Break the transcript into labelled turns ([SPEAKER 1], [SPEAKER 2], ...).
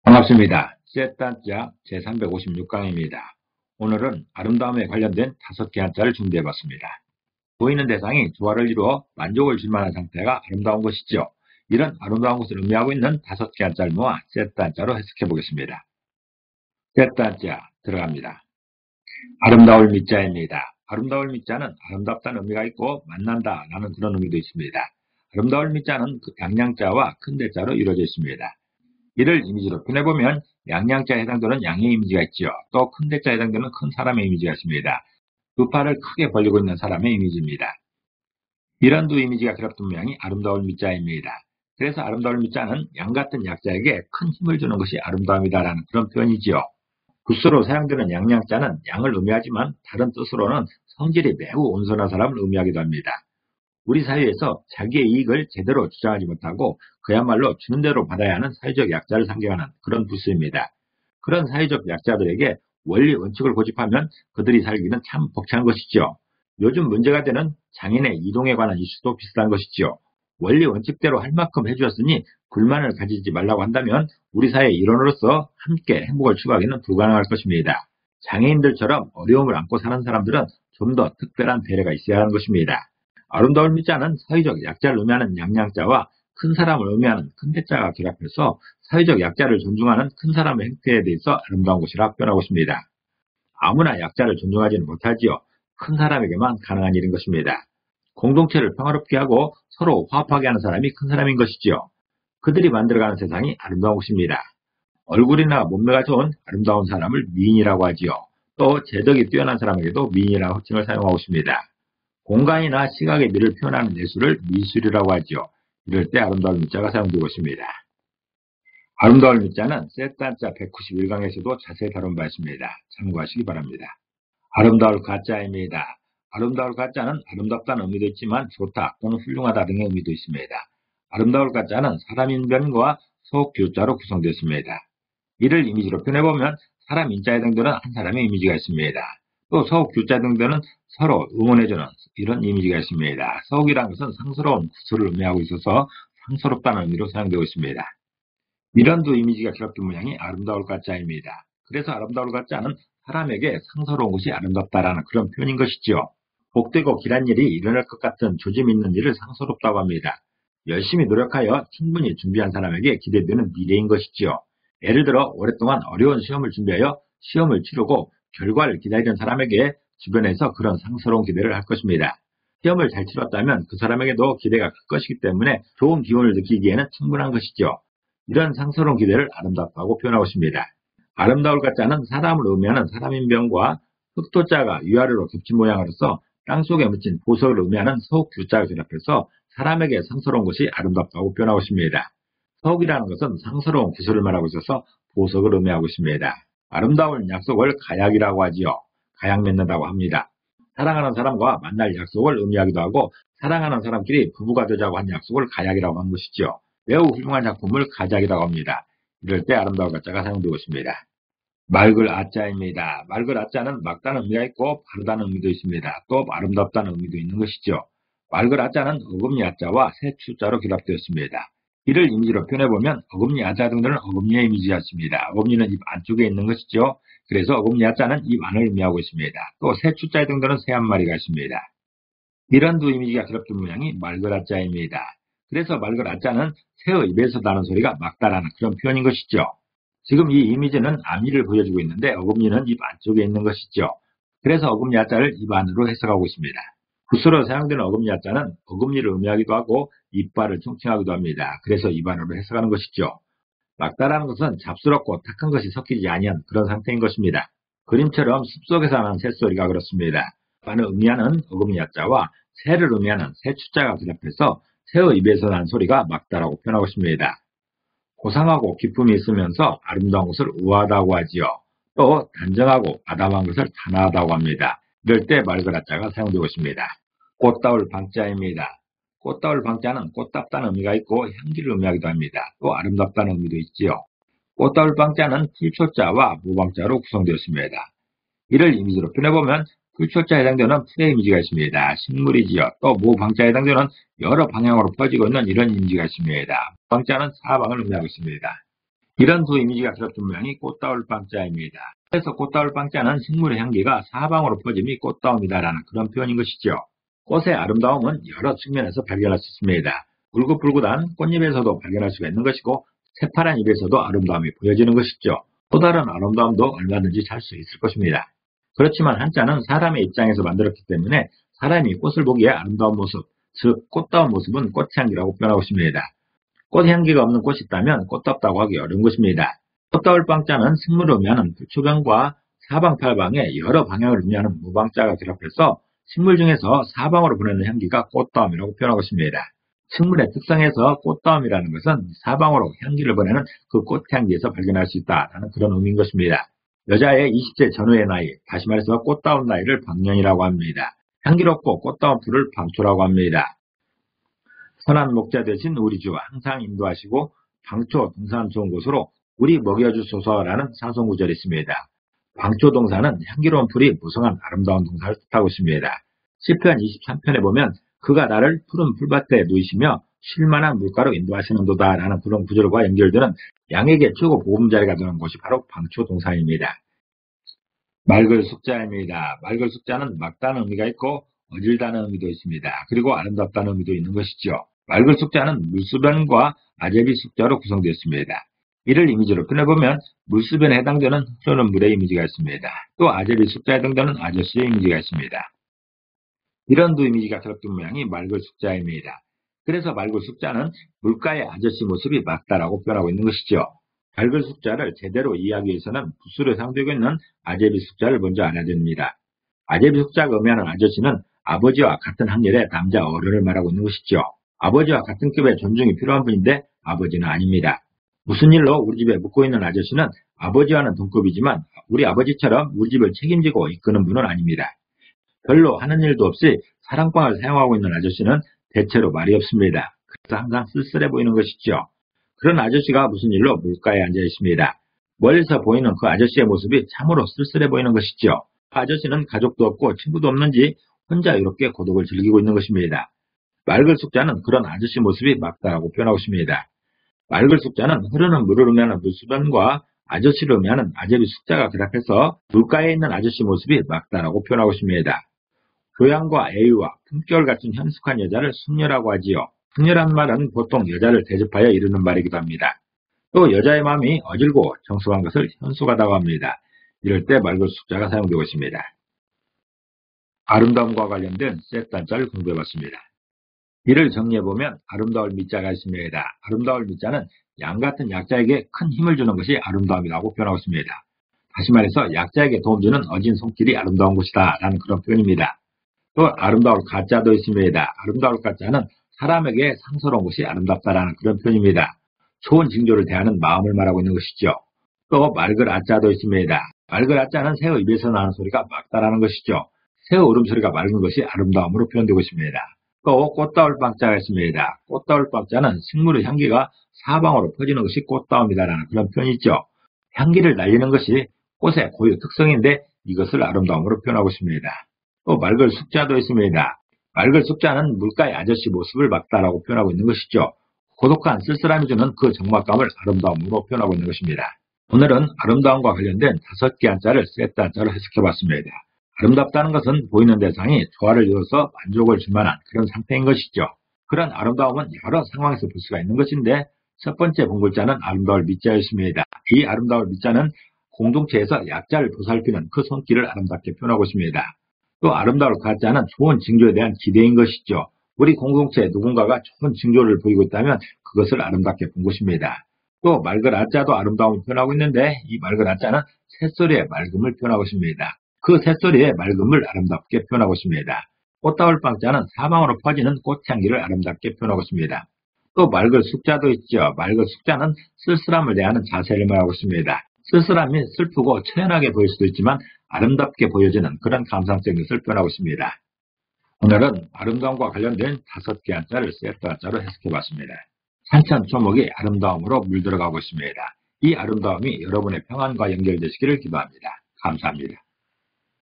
[SPEAKER 1] 반갑습니다. 셋단자 제356강입니다. 오늘은 아름다움에 관련된 5개 한자를 준비해봤습니다. 보이는 대상이 조화를 이루어 만족을 줄 만한 상태가 아름다운 것이죠. 이런 아름다운 것을 의미하고 있는 5개 한자를 모아 셋단자로 해석해보겠습니다. 셋단자 들어갑니다. 아름다울 미자입니다. 아름다울 미자는 아름답다는 의미가 있고 만난다 라는 그런 의미도 있습니다. 아름다울 미자는 양양자와 큰대자로 이루어져 있습니다. 이를 이미지로 표현해보면 양양자에 해당되는 양의 이미지가 있죠. 또 큰 대자에 해당되는 큰 사람의 이미지가 있습니다. 두 팔을 크게 벌리고 있는 사람의 이미지입니다. 이런 두 이미지가 결합된 모양이 아름다울 미자입니다. 그래서 아름다울 미자는 양 같은 약자에게 큰 힘을 주는 것이 아름다움이다라는 그런 표현이지요. 굿으로 사용되는 양양자는 양을 의미하지만 다른 뜻으로는 성질이 매우 온순한 사람을 의미하기도 합니다. 우리 사회에서 자기의 이익을 제대로 주장하지 못하고 그야말로 주는 대로 받아야 하는 사회적 약자를 상징하는 그런 부수입니다. 그런 사회적 약자들에게 원리 원칙을 고집하면 그들이 살기는 참 벅찬 것이죠. 요즘 문제가 되는 장인의 이동에 관한 이슈도 비슷한 것이죠. 원리 원칙대로 할 만큼 해주었으니 불만을 가지지 말라고 한다면 우리 사회의 일원으로서 함께 행복을 추구하기는 불가능할 것입니다. 장애인들처럼 어려움을 안고 사는 사람들은 좀 더 특별한 배려가 있어야 하는 것입니다. 아름다울 미자는 사회적 약자를 의미하는 양양자와 큰 사람을 의미하는 큰 대자가 결합해서 사회적 약자를 존중하는 큰 사람의 행태에 대해서 아름다운 것이라 표현하고 있습니다. 아무나 약자를 존중하지는 못하지요. 큰 사람에게만 가능한 일인 것입니다. 공동체를 평화롭게 하고 서로 화합하게 하는 사람이 큰 사람인 것이지요. 그들이 만들어가는 세상이 아름다운 것입니다. 얼굴이나 몸매가 좋은 아름다운 사람을 미인이라고 하지요. 또 재덕이 뛰어난 사람에게도 미인이라는 호칭을 사용하고 있습니다. 공간이나 시각의 미를 표현하는 예술을 미술이라고 하지요. 이럴 때 아름다울 미자가 사용되고 있습니다. 아름다울 미자는 셋단자 191강에서도 자세히 다룬 바 있습니다. 참고하시기 바랍니다. 아름다울 가짜입니다. 아름다울 가짜는 아름답다는 의미도 있지만 좋다 또는 훌륭하다 등의 의미도 있습니다. 아름다울 가짜는 사람인변과 소규자로 구성되어 있습니다. 이를 이미지로 표현해보면 사람 인자에 해당되는 한 사람의 이미지가 있습니다. 또 서옥규자 등등은 서로 응원해주는 이런 이미지가 있습니다. 서옥이라는 것은 상스러운 구슬을 의미하고 있어서 상스럽다는 의미로 사용되고 있습니다. 이런 두 이미지가 결합된 모양이 아름다울 가짜입니다. 그래서 아름다울 가짜는 사람에게 상스러운 것이 아름답다라는 그런 표현인 것이지요. 복되고 길한 일이 일어날 것 같은 조짐 있는 일을 상스럽다고 합니다. 열심히 노력하여 충분히 준비한 사람에게 기대되는 미래인 것이지요. 예를 들어 오랫동안 어려운 시험을 준비하여 시험을 치르고 결과를 기다리는 사람에게 주변에서 그런 상스러운 기대를 할 것입니다. 시험을 잘 치렀다면 그 사람에게도 기대가 클 것이기 때문에 좋은 기운을 느끼기에는 충분한 것이죠. 이런 상스러운 기대를 아름답다고 표현하고 있습니다. 아름다울 가짜는 사람을 의미하는 사람인병과 흑토자가 위아래로 겹친 모양으로서 땅속에 묻힌 보석을 의미하는 서옥규자가 결합해서 사람에게 상스러운 것이 아름답다고 표현하고 있습니다. 서옥이라는 것은 상스러운 구슬을 말하고 있어서 보석을 의미하고 있습니다. 아름다운 약속을 가약이라고 하지요. 가약 맺는다고 합니다. 사랑하는 사람과 만날 약속을 의미하기도 하고 사랑하는 사람끼리 부부가 되자고 한 약속을 가약이라고 하는 것이죠. 매우 훌륭한 작품을 가작이라고 합니다. 이럴 때 아름다울 가짜가 사용되고 있습니다. 맑을 아자입니다. 맑을 아자는 맑다는 의미가 있고 바르다는 의미도 있습니다. 또 아름답다는 의미도 있는 것이죠. 맑을 아자는 어금니 아자와 새 추자로 결합되었습니다. 이를 이미지로 표현해보면 어금니 아자 등들은 어금니의 이미지가 있습니다. 어금니는 입 안쪽에 있는 것이죠. 그래서 어금니 아자는 입 안을 의미하고 있습니다. 또 새 추자 등들은 새 한 마리가 있습니다. 이런 두 이미지가 결합된 모양이 맑을 아자입니다. 그래서 맑을 아자는 새의 입에서 나는 소리가 맑다라는 그런 표현인 것이죠. 지금 이 이미지는 앞니를 보여주고 있는데 어금니는 입 안쪽에 있는 것이죠. 그래서 어금니 아자를 입 안으로 해석하고 있습니다. 붓으로 사용되는 어금니 아자는 어금니를 의미하기도 하고 이빨을 총칭하기도 합니다. 그래서 입 안으로 해석하는 것이죠. 맑다라는 것은 잡스럽고 탁한 것이 섞이지 아니한 그런 상태인 것입니다. 그림처럼 숲속에서 나는 새소리가 그렇습니다. 입안을 의미하는 어금니 아자와 새를 의미하는 새 추자가 결합해서 새의 입에서 난 소리가 맑다라고 표현하고 있습니다. 고상하고 기쁨이 있으면서 아름다운 것을 우아하다고 하지요. 또 단정하고 아담한 것을 단아하다고 합니다. 이럴 때 맑을 아자가 사용되고 있습니다. 꽃다울 방자입니다. 꽃다울 방자는 꽃답다는 의미가 있고 향기를 의미하기도 합니다. 또 아름답다는 의미도 있지요. 꽃다울 방자는 풀초자와 모방자로 구성되었습니다. 이를 이미지로 표현해보면 풀초자에 해당되는 풀의 이미지가 있습니다. 식물이지요. 또 모방자에 해당되는 여러 방향으로 퍼지고 있는 이런 이미지가 있습니다. 방자는 사방을 의미하고 있습니다. 이런 두 이미지가 겹친 모양이 꽃다울 빵자입니다. 그래서 꽃다울 빵자는 식물의 향기가 사방으로 퍼짐이 꽃다움이다라는 그런 표현인 것이죠. 꽃의 아름다움은 여러 측면에서 발견할 수 있습니다. 붉긋붉긋한 꽃잎에서도 발견할 수가 있는 것이고 새파란 잎에서도 아름다움이 보여지는 것이죠. 또 다른 아름다움도 얼마든지 찾을 수 있을 것입니다. 그렇지만 한자는 사람의 입장에서 만들었기 때문에 사람이 꽃을 보기에 아름다운 모습, 즉 꽃다운 모습은 꽃향기라고 표현하고 있습니다. 꽃향기가 없는 꽃이 있다면 꽃답다고 하기 어려운 것입니다. 꽃다울 빵자는 식물을 의미하는 주변과 사방팔방의 여러 방향을 의미하는 무방자가 결합해서 식물 중에서 사방으로 보내는 향기가 꽃다움이라고 표현하고 있습니다. 식물의 특성에서 꽃다움이라는 것은 사방으로 향기를 보내는 그 꽃향기에서 발견할 수 있다는 그런 의미인 것입니다. 여자의 20세 전후의 나이, 다시 말해서 꽃다운 나이를 방년이라고 합니다. 향기롭고 꽃다운 풀을 방초라고 합니다. 선한 목자 되신 우리 주 항상 인도하시고 방초 동산 좋은 곳으로 우리 먹여주소서라는 사송구절이 있습니다. 방초 동산은 향기로운 풀이 무성한 아름다운 동산을 뜻하고 있습니다. 시편 23편에 보면 그가 나를 푸른 풀밭에 누이시며 쉴만한 물가로 인도하시는도다 라는 그런 구절과 연결되는 양에게 최고 보금자리가 되는 곳이 바로 방초 동산입니다. 맑을 숙자입니다. 맑을 숙자는 맑다는 의미가 있고 어질다는 의미도 있습니다. 그리고 아름답다는 의미도 있는 것이죠. 맑을 숙자는 물수변과 아제비 숙자로 구성되었습니다. 이를 이미지로 표현해보면 물수변에 해당되는 흐르는 물의 이미지가 있습니다. 또 아제비 숙자에 해당되는 아저씨의 이미지가 있습니다. 이런 두 이미지가 결합된 모양이 맑을 숙자입니다. 그래서 맑을 숙자는 물가의 아저씨 모습이 맑다라고 표현하고 있는 것이죠. 맑을 숙자를 제대로 이해하기 위해서는 부수로 사용되고 있는 아제비 숙자를 먼저 알아야 됩니다. 아제비 숙자가 의미하는 아저씨는 아버지와 같은 학년의 남자 어른을 말하고 있는 것이죠. 아버지와 같은 급의 존중이 필요한 분인데 아버지는 아닙니다. 무슨 일로 우리 집에 묵고 있는 아저씨는 아버지와는 동급이지만 우리 아버지처럼 우리 집을 책임지고 이끄는 분은 아닙니다. 별로 하는 일도 없이 사랑방을 사용하고 있는 아저씨는 대체로 말이 없습니다. 그래서 항상 쓸쓸해 보이는 것이죠. 그런 아저씨가 무슨 일로 물가에 앉아 있습니다. 멀리서 보이는 그 아저씨의 모습이 참으로 쓸쓸해 보이는 것이죠. 그 아저씨는 가족도 없고 친구도 없는지 혼자 이렇게 고독을 즐기고 있는 것입니다. 맑을 숙자는 그런 아저씨 모습이 맑다라고 표현하고 있습니다. 맑을 숙자는 흐르는 물을 의미하는 물수변과 아저씨를 의미하는 아제비 숙자가 결합해서 물가에 있는 아저씨 모습이 맑다라고 표현하고 있습니다. 교양과 애유와 품격을 갖춘 현숙한 여자를 숙녀라고 하지요. 숙녀란 말은 보통 여자를 대접하여 이르는 말이기도 합니다. 또 여자의 마음이 어질고 정숙한 것을 현숙하다고 합니다. 이럴 때 맑을 숙자가 사용되고 있습니다. 아름다움과 관련된 셋 단자를 공부해봤습니다. 이를 정리해보면 아름다울 미자가 있습니다. 아름다울 미자는 양 같은 약자에게 큰 힘을 주는 것이 아름다움이라고 표현하고 있습니다. 다시 말해서 약자에게 도움 주는 어진 손길이 아름다운 것이다 라는 그런 표현입니다. 또 아름다울 가짜도 있습니다. 아름다울 가짜는 사람에게 상스러운 것이 아름답다라는 그런 표현입니다. 좋은 징조를 대하는 마음을 말하고 있는 것이죠. 또 맑을 아짜도 있습니다. 맑을 아짜는 새의 입에서 나는 소리가 맑다라는 것이죠. 새의 울음소리가 맑은 것이 아름다움으로 표현되고 있습니다. 또 꽃다울 빵자가 있습니다. 꽃다울 빵자는 식물의 향기가 사방으로 퍼지는 것이 꽃다움이다라는 그런 표현이죠. 향기를 날리는 것이 꽃의 고유 특성인데 이것을 아름다움으로 표현하고 있습니다. 또 맑을 숙자도 있습니다. 맑을 숙자는 물가의 아저씨 모습을 맑다라고 표현하고 있는 것이죠. 고독한 쓸쓸함이 주는 그 적막감을 아름다움으로 표현하고 있는 것입니다. 오늘은 아름다움과 관련된 5개 한자를 세트 한자로 해석해봤습니다. 아름답다는 것은 보이는 대상이 조화를 이루어서 만족을 줄 만한 그런 상태인 것이죠. 그런 아름다움은 여러 상황에서 볼 수가 있는 것인데 첫 번째 본글자는 아름다울 미자였습니다. 이 아름다울 미자는 공동체에서 약자를 보살피는 그 손길을 아름답게 표현하고 있습니다. 또 아름다울 가자는 좋은 징조에 대한 기대인 것이죠. 우리 공동체에 누군가가 좋은 징조를 보이고 있다면 그것을 아름답게 본 것입니다. 또 맑은 아자도 아름다움을 표현하고 있는데 이 맑은 아자는 새소리의 맑음을 표현하고 있습니다. 그 새소리의 맑음을 아름답게 표현하고 있습니다. 꽃다울 빵자는 사방으로 퍼지는 꽃향기를 아름답게 표현하고 있습니다. 또 맑을 숙자도 있죠. 맑을 숙자는 쓸쓸함을 대하는 자세를 말하고 있습니다. 쓸쓸함이 슬프고 처연하게 보일 수도 있지만 아름답게 보여지는 그런 감상적인 것을 표현하고 있습니다. 오늘은 아름다움과 관련된 5개 한자를 세트 한자로 해석해봤습니다. 산천초목이 아름다움으로 물들어가고 있습니다. 이 아름다움이 여러분의 평안과 연결되시기를 기도합니다. 감사합니다.